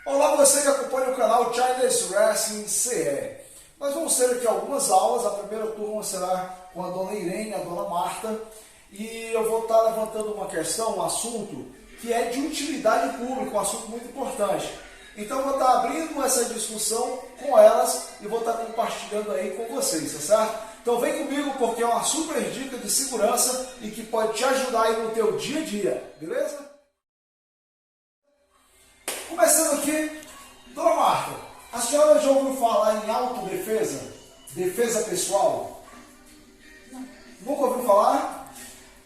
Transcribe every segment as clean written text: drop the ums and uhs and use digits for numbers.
Olá, você que acompanha o canal Chinese Wrestling CE. Nós vamos ter aqui algumas aulas. A primeira turma será com a dona Irene e a dona Marta. E eu vou estar levantando uma questão, um assunto que é de utilidade pública, um assunto muito importante. Então eu vou estar abrindo essa discussão com elas e vou estar compartilhando aí com vocês, tá certo? Então vem comigo porque é uma super dica de segurança e que pode te ajudar aí no teu dia a dia, beleza? Começando aqui, dona Marta, a senhora já ouviu falar em autodefesa? Defesa pessoal? Não. Nunca ouviu falar?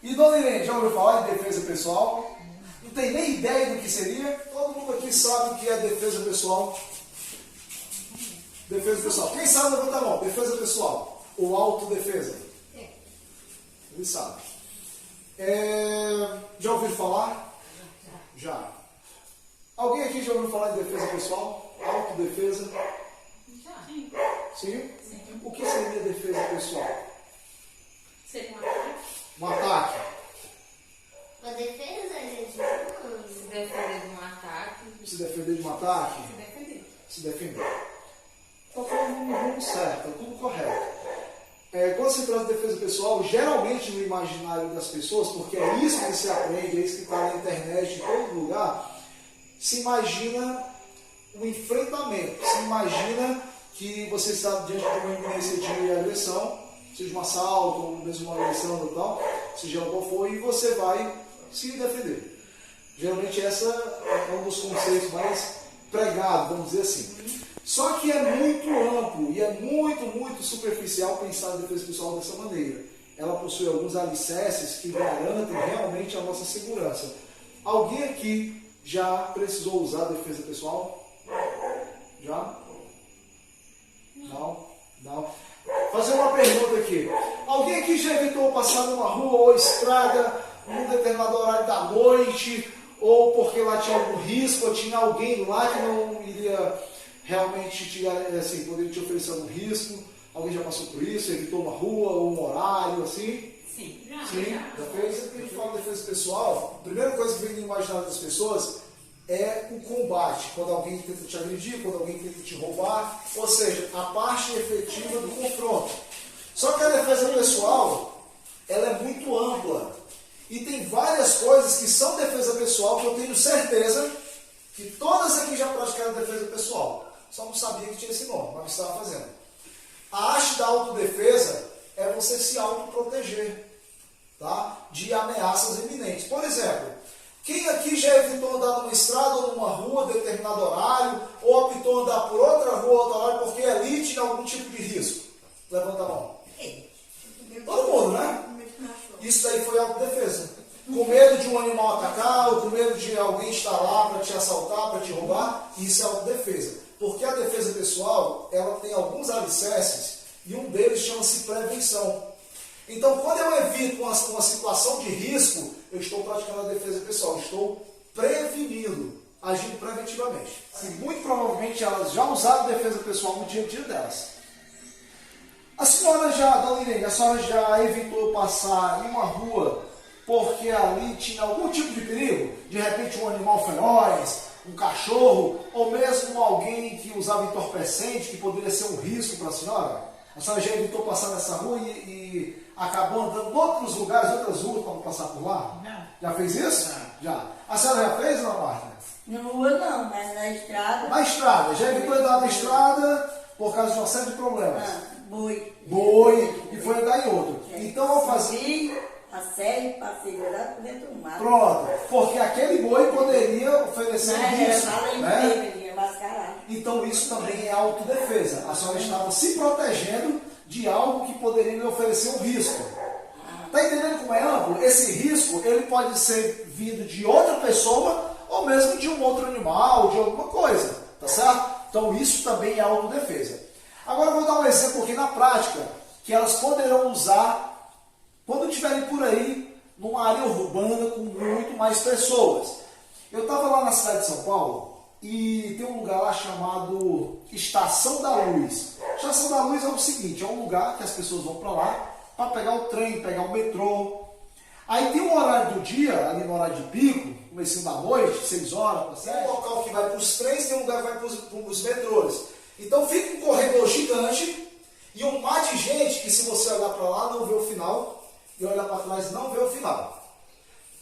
E dona Irene, já ouviu falar em defesa pessoal? Não tem nem ideia do que seria? Todo mundo aqui sabe o que é defesa pessoal. Defesa pessoal. Quem sabe levanta a mão. Defesa pessoal. Ou autodefesa? Ele sabe. Já ouviu falar? Já. Alguém aqui já ouviu falar em defesa pessoal? Autodefesa? Já. Sim? Sim. O que seria defesa pessoal? Seria um ataque? Um ataque. Uma defesa, gente. Se defender de um ataque. Se defender de um ataque? Se defender. Se defender. Está falando no rumo certo, tudo correto. Quando se trata de defesa pessoal, geralmente no imaginário das pessoas, porque é isso que se aprende, é isso que está na internet, em todo lugar, se imagina um enfrentamento, se imagina que você está diante de uma iminência de agressão, seja um assalto, ou mesmo uma agressão ou tal, seja qual for, e você vai se defender. Geralmente essa é um dos conceitos mais pregados, vamos dizer assim. Só que é muito amplo e é muito superficial pensar em defesa pessoal dessa maneira. Ela possui alguns alicerces que garantem realmente a nossa segurança. Alguém aqui já precisou usar defesa pessoal? Já? Não? Não? Fazer uma pergunta aqui. Alguém aqui já evitou passar numa rua ou estrada num determinado horário da noite, ou porque lá tinha algum risco, ou tinha alguém lá que não iria realmente assim, poderia te oferecer algum risco? Alguém já passou por isso? Evitou uma rua ou um horário assim? Sim. Sim, já fez. Quando a gente fala de defesa pessoal, a primeira coisa que vem no imaginário das pessoas é o combate. Quando alguém tenta te agredir, quando alguém tenta te roubar, ou seja, a parte efetiva do confronto. Só que a defesa pessoal, ela é muito ampla. E tem várias coisas que são defesa pessoal que eu tenho certeza que todas aqui já praticaram defesa pessoal. Só não sabia que tinha esse nome, mas estava fazendo. A arte da autodefesa é você se autoproteger, tá? De ameaças iminentes. Por exemplo, quem aqui já evitou andar numa estrada ou numa rua, determinado horário, ou optou andar por outra rua, outro horário, porque ali tinha algum tipo de risco? Levanta a mão. Todo mundo, né? Isso daí foi autodefesa. Com medo de um animal atacar, ou com medo de alguém estar lá para te assaltar, para te roubar, isso é autodefesa. Porque a defesa pessoal, ela tem alguns alicerces, e um deles chama-se prevenção. Então, quando eu evito uma situação de risco, eu estou praticando a defesa pessoal, estou prevenindo, agindo preventivamente. E muito provavelmente elas já usaram defesa pessoal no dia a dia delas. A senhora já, dona Irene, a senhora já evitou passar em uma rua porque ali tinha algum tipo de perigo? De repente um animal feroz, um cachorro, ou mesmo alguém que usava entorpecente, que poderia ser um risco para a senhora? A senhora já evitou passar nessa rua e acabou andando em outros lugares, outras ruas para não passar por lá? Não. Já fez isso? Não. Já. A senhora já fez, dona Marta? Na rua não, mas na estrada. Na estrada. Já evitou andar na estrada por causa de uma série de problemas? Boi. E foi andar em outro. Então vamos fazer. Subi a série, passei lá por dentro do mato. Pronto. Porque aquele boi poderia oferecer um risco. Né? Mascarado. Então isso também é autodefesa. A senhora estava se protegendo de algo que poderia lhe oferecer um risco. Está entendendo como é amplo? Esse risco ele pode ser vindo de outra pessoa ou mesmo de um outro animal, de alguma coisa. Tá certo? Então isso também é autodefesa. Agora eu vou dar um exemplo aqui na prática, que elas poderão usar quando estiverem por aí numa área urbana com muito mais pessoas. Eu estava lá na cidade de São Paulo e tem um lugar lá chamado Estação da Luz. Estação da Luz é o seguinte, é um lugar que as pessoas vão para lá para pegar o trem, pegar o metrô. Aí tem um horário do dia, ali no horário de pico, comecinho da noite, 6 horas, para 7. Tem um local que vai para os trens, tem um lugar que vai para os metrôs. Então fica um corredor gigante e um mar de gente que, se você olhar para lá, não vê o final, e olhar para trás, não vê o final.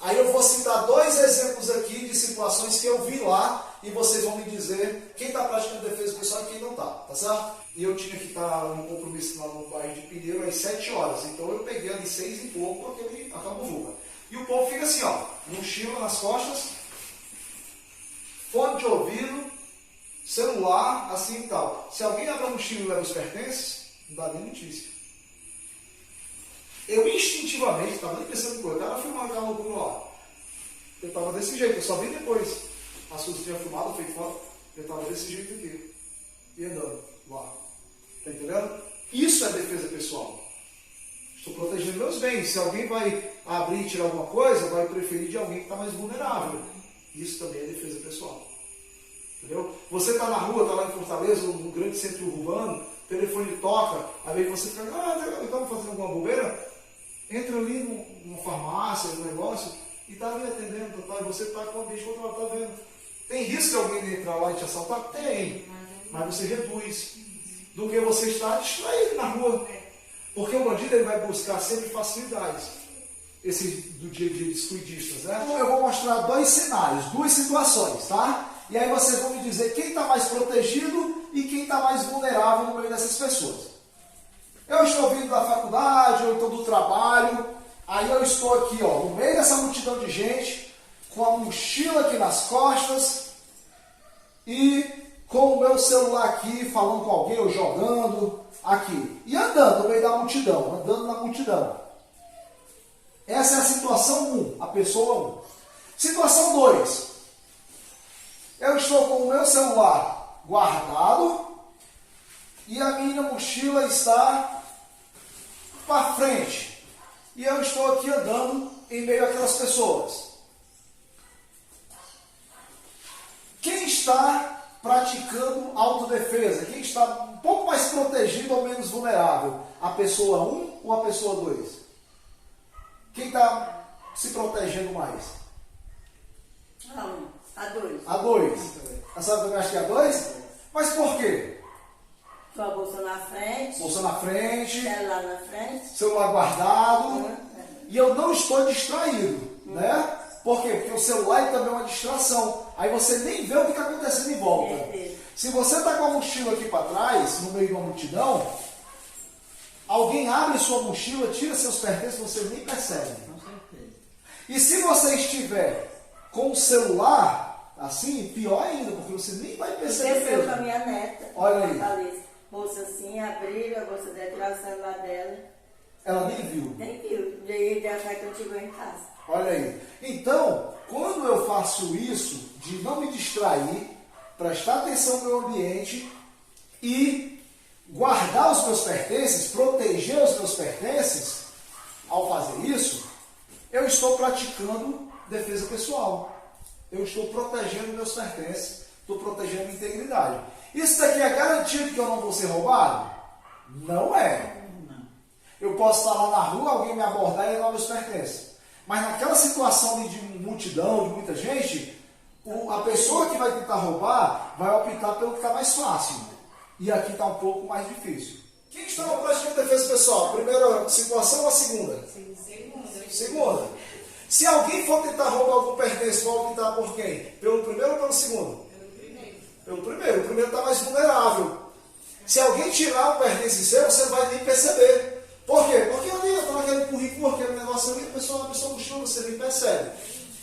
Aí eu vou citar 2 exemplos aqui de situações que eu vi lá e vocês vão me dizer quem está praticando defesa pessoal e quem não está, tá certo? E eu tinha que estar num compromisso lá no bairro de Pinheiro às 7 horas, então eu peguei ali 6 e pouco a Cambuvuca. E o povo fica assim, ó, mochila nas costas, fone de ouvido, celular, assim e tal. Se alguém abre a mochila e leva os pertences, não dá nem notícia. Eu instintivamente, estava nem pensando em coisa, eu estava filmando aquela loucura lá. Eu estava desse jeito, eu só vi depois. As coisas tinham filmado, feito foto, eu estava desse jeito aqui. E andando lá. Tá entendendo? Isso é defesa pessoal. Estou protegendo meus bens. Se alguém vai abrir e tirar alguma coisa, vai preferir de alguém que está mais vulnerável. Isso também é defesa pessoal. Entendeu? Você está na rua, está lá em Fortaleza, no grande centro urbano, o telefone toca, aí você fica, estamos fazendo alguma bobeira? Entra ali numa farmácia, num negócio, e está ali atendendo, e você está com o ambiente controlado, está vendo. Tem risco de alguém entrar lá e te assaltar? Tem. Mas você reduz do que você está distraído na rua. Porque o bandido ele vai buscar sempre facilidades. Esse do dia a dia dos fluidistas, né? Então eu vou mostrar 2 cenários, 2 situações, tá? E aí vocês vão me dizer quem está mais protegido e quem está mais vulnerável no meio dessas pessoas. Eu estou vindo da faculdade, ou então do trabalho, aí eu estou aqui, ó, no meio dessa multidão de gente, com a mochila aqui nas costas e com o meu celular aqui, falando com alguém ou jogando aqui. E andando no meio da multidão, andando na multidão. Essa é a situação 1, a pessoa 1. Situação 2. Eu estou com o meu celular guardado e a minha mochila está para frente. E eu estou aqui andando em meio àquelas pessoas. Quem está praticando autodefesa? Quem está um pouco mais protegido ou menos vulnerável? A pessoa 1 ou a pessoa 2? Quem está se protegendo mais? A 2. A 2. Você sabe também, acho que é a 2? Mas por quê? Sua bolsa na frente. Bolsa na frente. Celular na frente. Celular guardado. E eu não estou distraído, né? Por quê? Porque o celular também é uma distração. Aí você nem vê o que está acontecendo em volta. Se você está com a mochila aqui para trás, no meio de uma multidão, alguém abre sua mochila, tira seus pertences, você nem percebe. E se você estiver com o celular, assim, pior ainda, porque você nem vai perceber. Aconteceu com a minha neta. Olha aí. Bolsa assim, abriram a bolsa dela, tiraram o celular dela. Ela nem viu. Nem viu. Daí deu até que eu chegou em casa. Olha aí. Então, quando eu faço isso, de não me distrair, prestar atenção no meu ambiente e guardar os meus pertences, proteger os meus pertences, ao fazer isso, eu estou praticando defesa pessoal. Eu estou protegendo meus pertences, estou protegendo a minha integridade. Isso daqui é garantia de que eu não vou ser roubado? Não é. Eu posso estar lá na rua, alguém me abordar e levar meus pertences. Mas naquela situação de multidão, de muita gente, a pessoa que vai tentar roubar vai optar pelo que está mais fácil. E aqui está um pouco mais difícil. Quem está praticando defesa pessoal? Primeira situação ou a segunda? Segunda. Se alguém for tentar roubar algum pertence, vai optar por quem? Pelo primeiro ou pelo segundo? Pelo primeiro. O primeiro está mais vulnerável. Se alguém tirar um pertence seu, você não vai nem perceber. Por quê? Porque ali está naquele currículo, aquele negócio ali, a pessoa mochila, você nem percebe.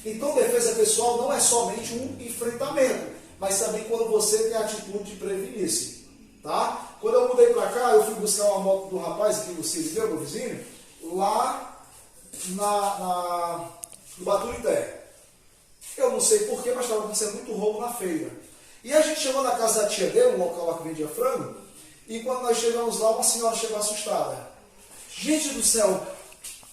Então, defesa pessoal não é somente um enfrentamento, mas também quando você tem a atitude de prevenir-se. Tá? Quando eu mudei para cá, eu fui buscar uma moto do rapaz aqui, o Círio, meu vizinho, lá no Baturité. Eu não sei porquê, mas estava acontecendo muito roubo na feira. E a gente chegou na casa da tia dele, um local lá que vendia frango, e quando nós chegamos lá, uma senhora chegou assustada. Gente do céu,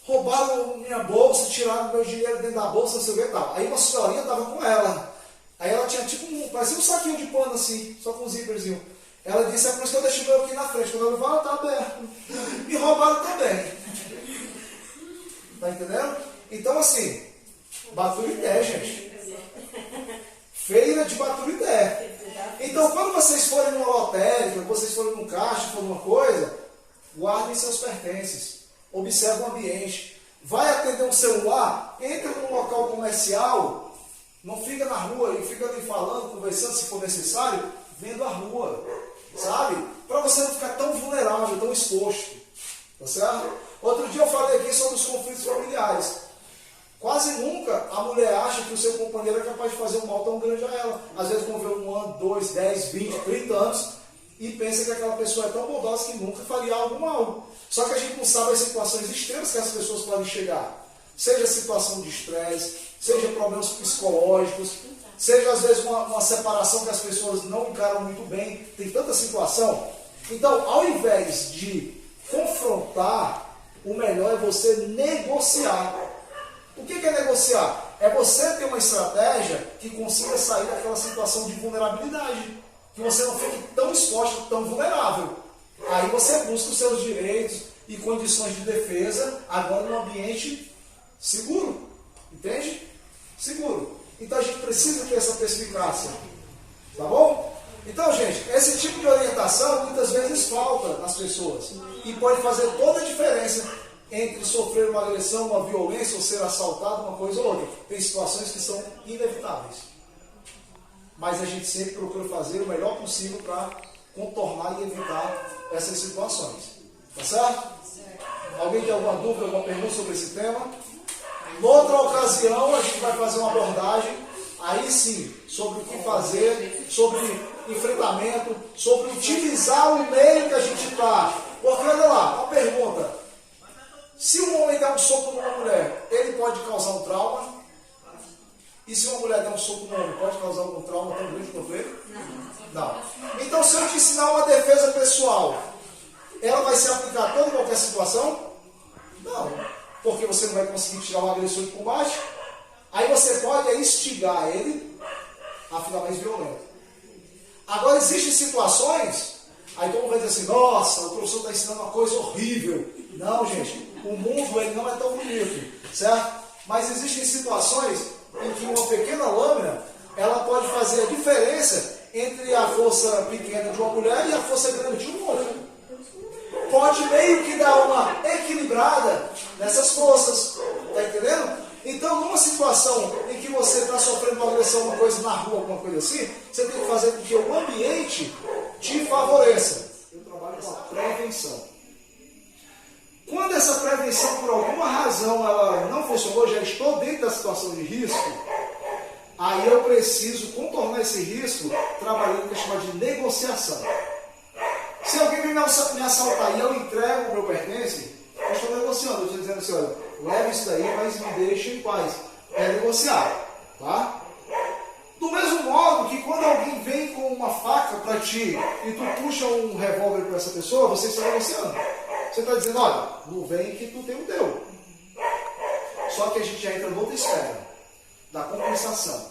roubaram minha bolsa, tiraram meu dinheiro dentro da bolsa, não sei o que e tal. Aí uma senhorinha estava com ela. Aí ela tinha tipo parecia um saquinho de pano assim, só com um zíperzinho. Ela disse, é por isso que eu deixei meu aqui na frente. Quando eu vi, tá aberto. Me roubaram também. Tá entendendo? Então assim, Baturité, gente. Feira de Baturité. Então, quando vocês forem numa lotérica, vocês forem num caixa, for numa coisa, guardem seus pertences. Observe o ambiente. Vai atender um celular, entra num local comercial, não fica na rua e fica ali falando, conversando, se for necessário, vendo a rua, sabe? Para você não ficar tão vulnerável, tão exposto. Tá certo? Outro dia eu falei aqui sobre os conflitos familiares. Quase nunca a mulher acha que o seu companheiro é capaz de fazer um mal tão grande a ela. Às vezes convive 1 ano, 2, 10, 20, 30 anos e pensa que aquela pessoa é tão bondosa que nunca faria algo mal. Só que a gente não sabe as situações extremas que as pessoas podem chegar. Seja situação de estresse, seja problemas psicológicos, seja às vezes uma separação que as pessoas não encaram muito bem. Tem tanta situação. Então, ao invés de confrontar, o melhor é você negociar. O que é negociar? É você ter uma estratégia que consiga sair daquela situação de vulnerabilidade. Que você não fique tão exposto, tão vulnerável. Aí você busca os seus direitos e condições de defesa, agora num ambiente seguro. Entende? Seguro. Então a gente precisa ter essa perspicácia. Tá bom? Então, gente, esse tipo de orientação muitas vezes falta nas pessoas. E pode fazer toda a diferença entre sofrer uma agressão, uma violência, ou ser assaltado, uma coisa ou outra. Tem situações que são inevitáveis. Mas a gente sempre procura fazer o melhor possível para contornar e evitar essas situações. Tá certo? Alguém tem alguma dúvida, alguma pergunta sobre esse tema? Noutra ocasião, a gente vai fazer uma abordagem, aí sim, sobre o que fazer, sobre enfrentamento, sobre utilizar o meio que a gente está. Porque olha lá, uma pergunta. Se um homem der um soco numa mulher, ele pode causar um trauma? E se uma mulher der um soco no homem, pode causar algum trauma tão grande quanto ele? Não. Então, se eu te ensinar uma defesa pessoal, ela vai se aplicar a toda e qualquer situação? Não. Porque você não vai conseguir tirar um agressor de combate. Aí você pode instigar ele a ficar mais violento. Agora, existem situações, aí todo mundo vai dizer assim, nossa, o professor está ensinando uma coisa horrível. Não, gente, o mundo ele não é tão bonito, certo? Mas existem situações em que uma pequena lâmina, ela pode fazer a diferença entre a força pequena de uma mulher e a força grande de um homem. Pode meio que dar uma equilibrada nessas forças, tá entendendo? Então, numa situação em que você está sofrendo uma agressão, uma coisa na rua, alguma coisa assim, você tem que fazer com que o ambiente te favoreça. Eu trabalho com a prevenção. Quando essa prevenção, por alguma razão, ela não funcionou, já estou dentro da situação de risco, aí eu preciso contornar esse risco trabalhando com o que é chamado de negociação. Se alguém vem me assaltar e eu entrego o meu pertence, eu estou negociando, eu estou dizendo assim, olha, leve isso daí, mas me deixe em paz. É negociar, tá? Do mesmo modo que quando alguém vem com uma faca para ti e tu puxa um revólver para essa pessoa, você está negociando. Você está dizendo, olha, não vem que tu tem o teu. Só que a gente já entra noutra esfera, da compensação.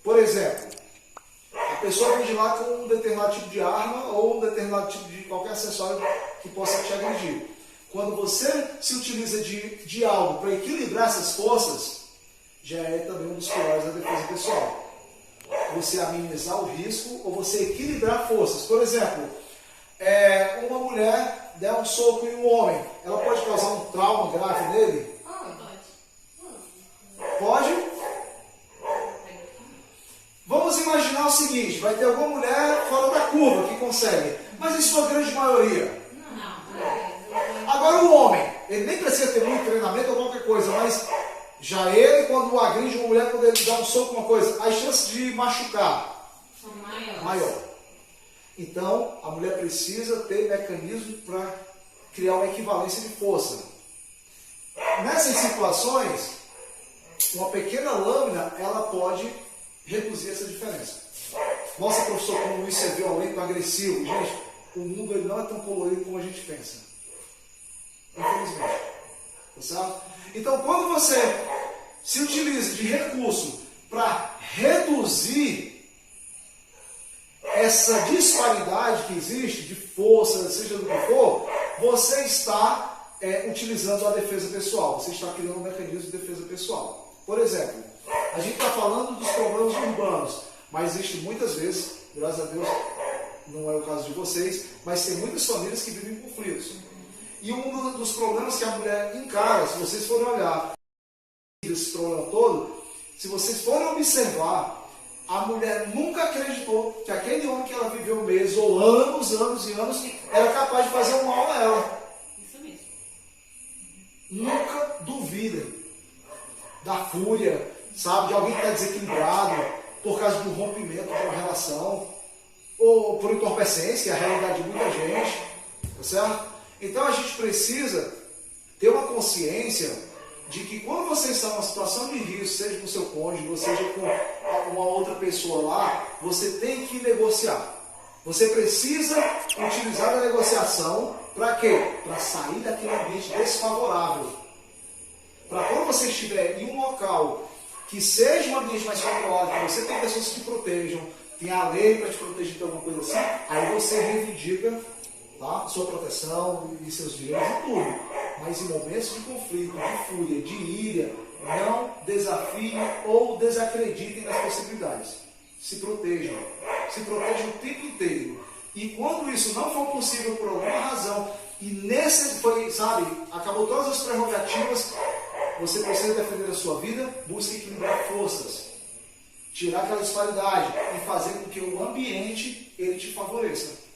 Por exemplo, a pessoa vem de lá com um determinado tipo de arma ou um determinado tipo de qualquer acessório que possa te agredir. Quando você se utiliza de algo para equilibrar essas forças, já é também um dos pilares da defesa pessoal. Você amenizar o risco ou você equilibrar forças. Por exemplo, uma mulher der um soco em um homem, ela pode causar um trauma grave nele? Pode? Vamos imaginar o seguinte, vai ter alguma mulher fora da curva que consegue, mas em sua grande maioria. Agora o homem, ele nem precisa ter muito treinamento ou qualquer coisa, mas já ele, quando agride uma mulher, quando ele dá um soco, uma coisa, as chances de machucar são maiores. Maior. Então, a mulher precisa ter mecanismo para criar uma equivalência de força. Nessas situações, uma pequena lâmina, ela pode reduzir essa diferença. Nossa, professor, como isso é violento, agressivo. Gente, o mundo ele não é tão colorido como a gente pensa. Infelizmente. Tá certo? Então, quando você se utiliza de recurso para reduzir essa disparidade que existe de força, seja do que for, você está utilizando a defesa pessoal. Você está criando um mecanismo de defesa pessoal. Por exemplo, a gente está falando dos problemas urbanos. Mas existe muitas vezes, graças a Deus, não é o caso de vocês, mas tem muitas famílias que vivem conflitos. E um dos problemas que a mulher encara, se vocês forem olhar esse problema todo, se vocês forem observar, a mulher nunca acreditou que aquele homem que ela viveu meses ou anos e anos era capaz de fazer um mal a ela. Isso mesmo. Nunca duvidem da fúria, sabe, de alguém que está desequilibrado por causa do rompimento de uma relação ou por entorpecência, que é a realidade de muita gente, tá certo? Então a gente precisa ter uma consciência de que quando você está numa situação de risco, seja com o seu cônjuge, ou seja com uma outra pessoa lá, você tem que negociar. Você precisa utilizar a negociação para quê? Para sair daquele ambiente desfavorável. Para quando você estiver em um local que seja um ambiente mais controlado, que você tem pessoas que te protejam, tem a lei para te proteger de alguma coisa assim, aí você reivindica, tá, sua proteção e seus direitos e tudo. Mas em momentos de conflito, de fúria, de ira, não desafiem ou desacreditem nas possibilidades. Se protejam o tempo inteiro. E quando isso não for possível por alguma razão, e nesse foi, sabe, acabou todas as prerrogativas, você precisa defender a sua vida, busque equilibrar forças, tirar aquela disparidade e fazer com que o ambiente ele te favoreça.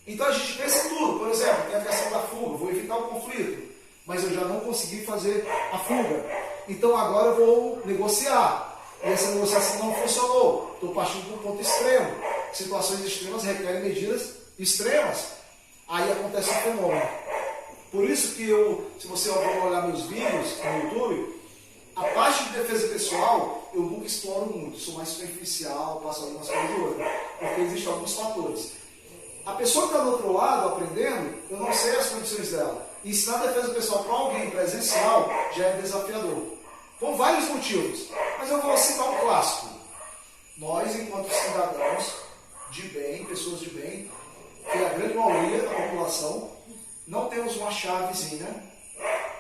Então a gente pensa em tudo. Por exemplo, tem a questão da fuga, vou evitar o conflito, mas eu já não consegui fazer a fuga. Então agora eu vou negociar. E essa negociação não funcionou. Estou partindo para um ponto extremo. Situações extremas requerem medidas extremas. Aí acontece um fenômeno. Por isso que se você olhar meus vídeos no YouTube, a parte de defesa pessoal eu nunca exploro muito. Sou mais superficial, passo algumas coisas de outra. Porque existem alguns fatores. A pessoa que está do outro lado aprendendo, eu não sei as condições dela. E ensinar a defesa pessoal para alguém presencial já é desafiador. Por vários motivos. Mas eu vou citar um clássico. Nós, enquanto cidadãos de bem, pessoas de bem, que é a grande maioria da população, não temos uma chavezinha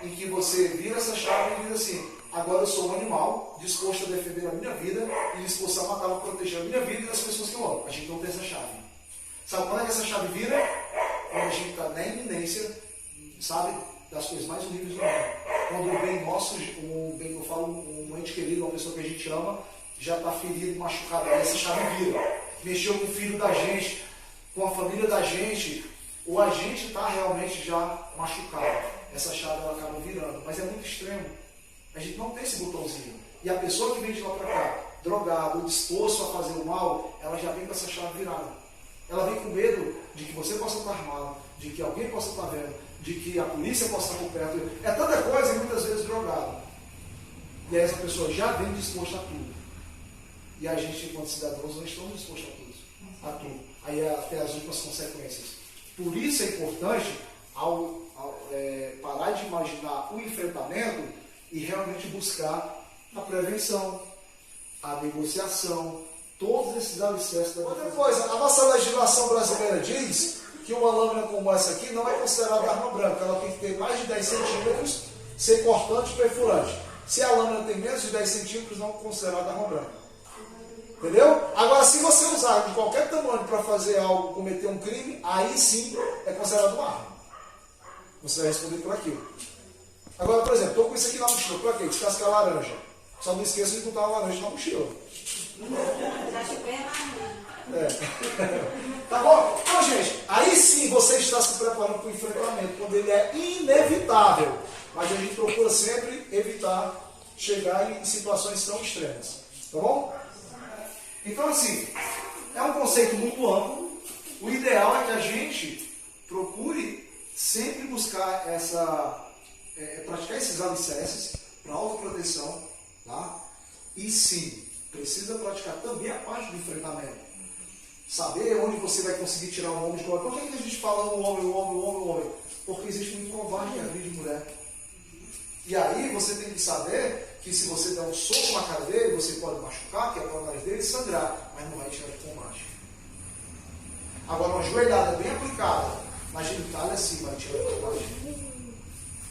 em que você vira essa chave e diz assim: agora eu sou um animal disposto a defender a minha vida e disposto a matar para proteger a minha vida e das pessoas que eu amo. A gente não tem essa chave. Sabe quando é que essa chave vira? Quando a gente está na iminência, sabe, das coisas mais horríveis do mundo. Quando o bem nosso, eu falo, um ente querido, uma pessoa que a gente ama, já está ferido, machucado. Aí essa chave vira. Mexeu com o filho da gente, com a família da gente, ou a gente está realmente já machucado. Essa chave ela acaba virando, mas é muito extremo. A gente não tem esse botãozinho. E a pessoa que vem de lá para cá, drogado, ou disposto a fazer o mal, ela já vem com essa chave virada. Ela vem com medo de que você possa estar armado, de que alguém possa estar vendo, de que a polícia possa estar por perto. É tanta coisa e muitas vezes drogado. E aí essa pessoa já vem disposta a tudo. E a gente, enquanto cidadãos, não estamos dispostos a tudo. Aí até as últimas consequências. Por isso é importante, parar de imaginar o enfrentamento e realmente buscar a prevenção, a negociação, todos esses alicerces. Outra coisa, a nossa legislação brasileira diz que uma lâmina como essa aqui não é considerada arma branca. Ela tem que ter mais de 10 centímetros, ser cortante e perfurante. Se a lâmina tem menos de 10 centímetros, não é considerada arma branca. Entendeu? Agora, se você usar de qualquer tamanho para fazer algo, cometer um crime, aí sim é considerado uma arma. Você vai responder por aquilo. Agora, por exemplo, estou com isso aqui na mochila. Para quê? Descascar a laranja. Só não esqueça de botar a laranja na mochila. Tá bom? Então, gente, aí sim você está se preparando para o enfrentamento, quando ele é inevitável. Mas a gente procura sempre evitar chegar em situações tão extremas. Tá bom? Então, assim, é um conceito muito amplo. O ideal é que a gente procure sempre buscar praticar esses alicerces para autoproteção, tá? E sim, precisa praticar também a parte do enfrentamento. Saber onde você vai conseguir tirar um homem de covarde. Por que a gente fala um homem? Porque existe muito covarde na vida de mulher. E aí você tem que saber que se você der um soco na cara dele, você pode machucar, quebrar o nariz dele e sangrar, mas não vai tirar de combate. Agora, uma joelhada bem aplicada na genitália, sim, vai tirar de combate.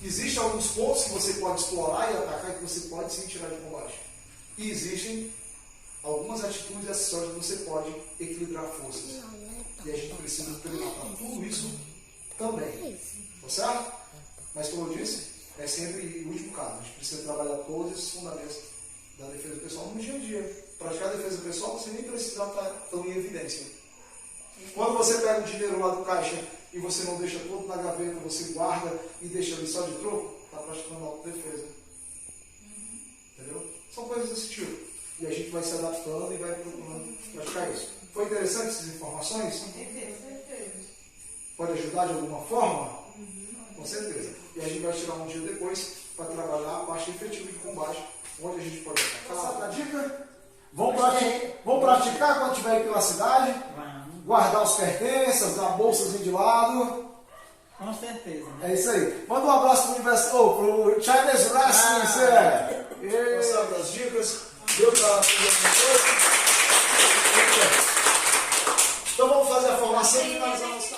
Existem alguns pontos que você pode explorar e atacar que você pode sim tirar de combate. E existem algumas atitudes e acessórios que você pode equilibrar forças. E a gente precisa treinar para tudo isso também. Tá certo? Mas como eu disse, é sempre o último caso. A gente precisa trabalhar todos esses fundamentos da defesa pessoal no dia a dia. Praticar a defesa pessoal, você nem precisa estar tão em evidência. Quando você pega o dinheiro lá do caixa e você não deixa todo na gaveta, você guarda e deixa ali só de troco, está praticando autodefesa. Entendeu? São coisas desse tipo. E a gente vai se adaptando e vai procurando praticar isso. Foi interessante essas informações? Pode ajudar de alguma forma? Com certeza. E a gente vai tirar um dia depois para trabalhar a parte efetiva de combate, onde a gente pode atacar. A dica? Vamos praticar quando estiver aí pela cidade? Guardar os pertences, dar a bolsazinha de lado. Com certeza. É isso aí. Manda um abraço pro universo, pro Chinese Wrestling. Gostaram das dicas? Deu para aprender alguma coisa? Então vamos fazer a formação e finalizar nosso